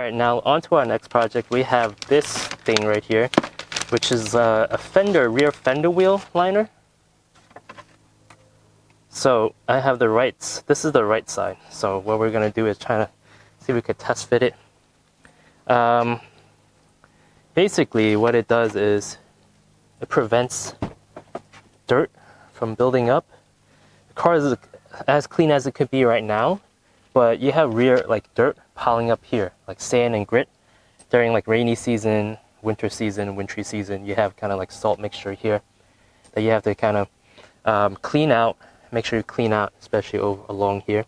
Alright, now on to our next project. We have this thing right here, which is a Fender rear fender wheel liner. So I have the rights. This is the right side. So what we're going to do is try to see if we could test fit it. Basically what it does is it prevents dirt from building up. The car is as clean as it could be right now, but you have rear like dirt piling up here, like sand and grit during like rainy season, winter season, wintry season. You have kind of like salt mixture here that you have to kind of clean out. Make sure you clean out, especially along here.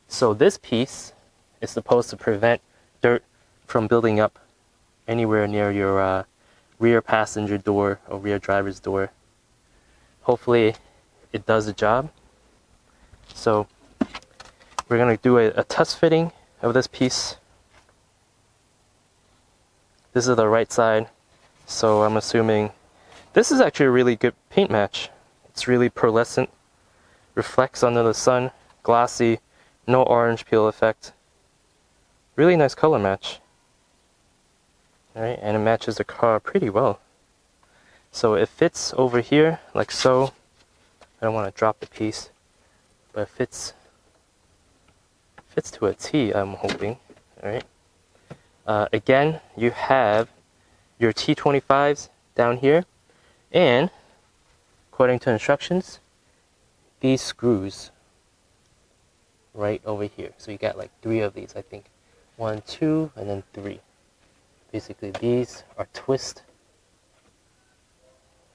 So this piece is supposed to prevent dirt from building up anywhere near your rear passenger door or rear driver's door. Hopefully it does the job. So we're going to do a test fitting of this piece. This is the right side, so I'm assuming this is actually a really good paint match. It's really pearlescent, reflects under the sun, glossy, no orange peel effect. Really nice color match. Alright, and it matches the car pretty well. So it fits over here like so. I don't want to drop the piece, but it fits to a T, I'm hoping. Alright. Again, you have your T25s down here, and according to instructions, these screws right over here. So you got like 3 of these, I think. 1, 2, and then 3. Basically, these are twist.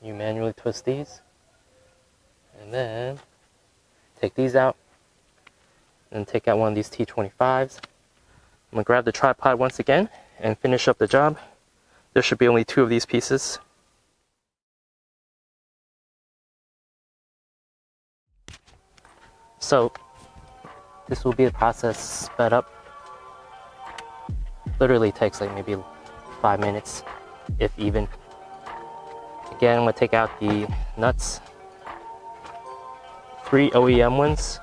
You manually twist these, and then take these out, and take out one of these T25s. I'm gonna grab the tripod once again and finish up the job. There should be only 2 of these pieces. So this will be the process sped up. Literally takes like maybe 5 minutes, if even. Again, I'm gonna take out the nuts. 3 OEM ones.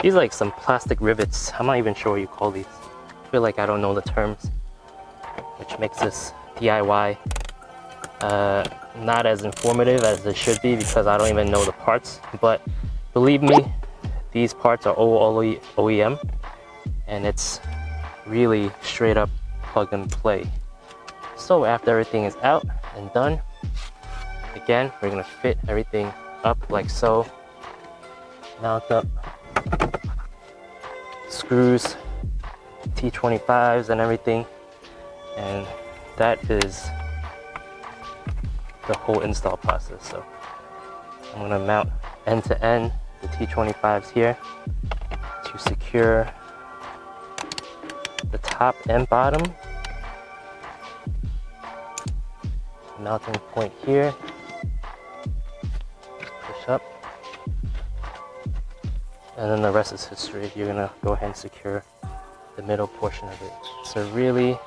These are like some plastic rivets. I'm not even sure what you call these. I feel like I don't know the terms, which makes this DIY not as informative as it should be, because I don't even know the parts. But believe me, these parts are all OEM, and it's really straight up plug and play. So after everything is out and done, again, we're gonna fit everything up like so. Mount up screws, T25s and everything, and that is the whole install process. So I'm gonna mount end to end the T25s here to secure the top and bottom. Mounting point here. Push up. And then the rest is history. You're gonna go ahead and secure the middle portion of it. It's a really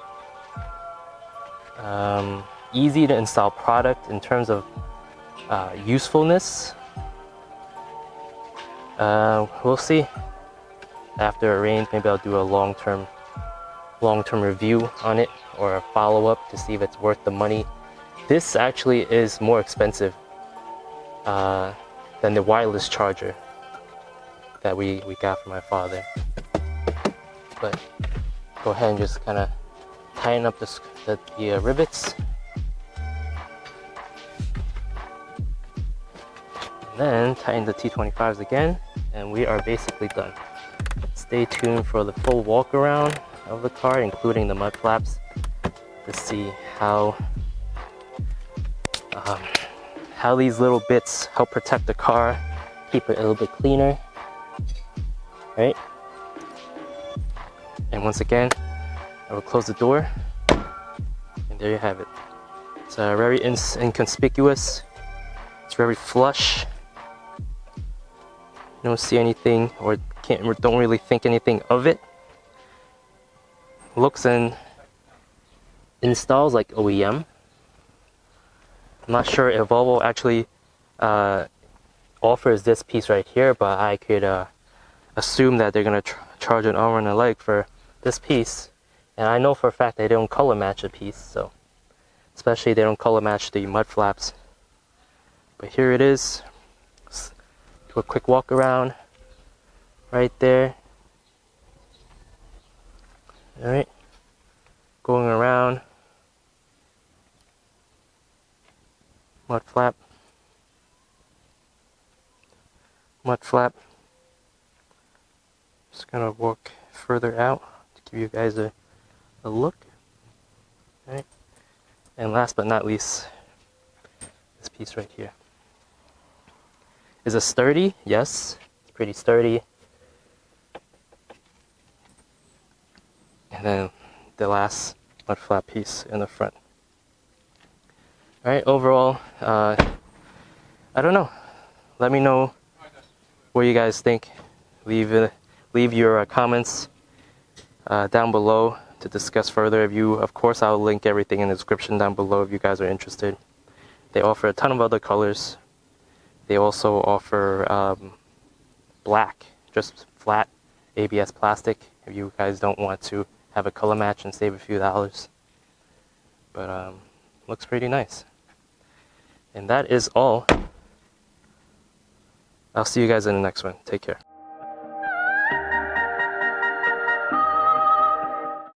easy to install product in terms of usefulness. We'll see. After it rains, maybe I'll do a long-term review on it, or a follow-up to see if it's worth the money. This actually is more expensive than the wireless charger that we got from my father. But go ahead and just kind of tighten up the rivets. And then tighten the T25s again, and we are basically done. Stay tuned for the full walk around of the car, including the mud flaps, to see how these little bits help protect the car, keep it a little bit cleaner, right? And once again, I will close the door, and there you have it. It's very inconspicuous. It's very flush. You don't see anything, or don't really think anything of it. Looks and installs like OEM. I'm not sure if Volvo actually offers this piece right here, but I could assume that they're gonna charge an arm and a leg for this piece, and I know for a fact they don't color match a piece, so especially they don't color match the mud flaps. But here it is. Let's do a quick walk around right there. All right, going around, mud flap, mud flap. Just gonna walk further out to give you guys a look. All right, and last but not least, this piece right here. Is it sturdy? Yes, it's pretty sturdy. And then the last mud flap piece in the front. All right, overall, I don't know. Let me know what you guys think. Leave your comments down below to discuss further. Of course, I'll link everything in the description down below if you guys are interested. They offer a ton of other colors. They also offer black, just flat ABS plastic if you guys don't want to have a color match and save a few dollars. But looks pretty nice. And that is all. I'll see you guys in the next one. Take care.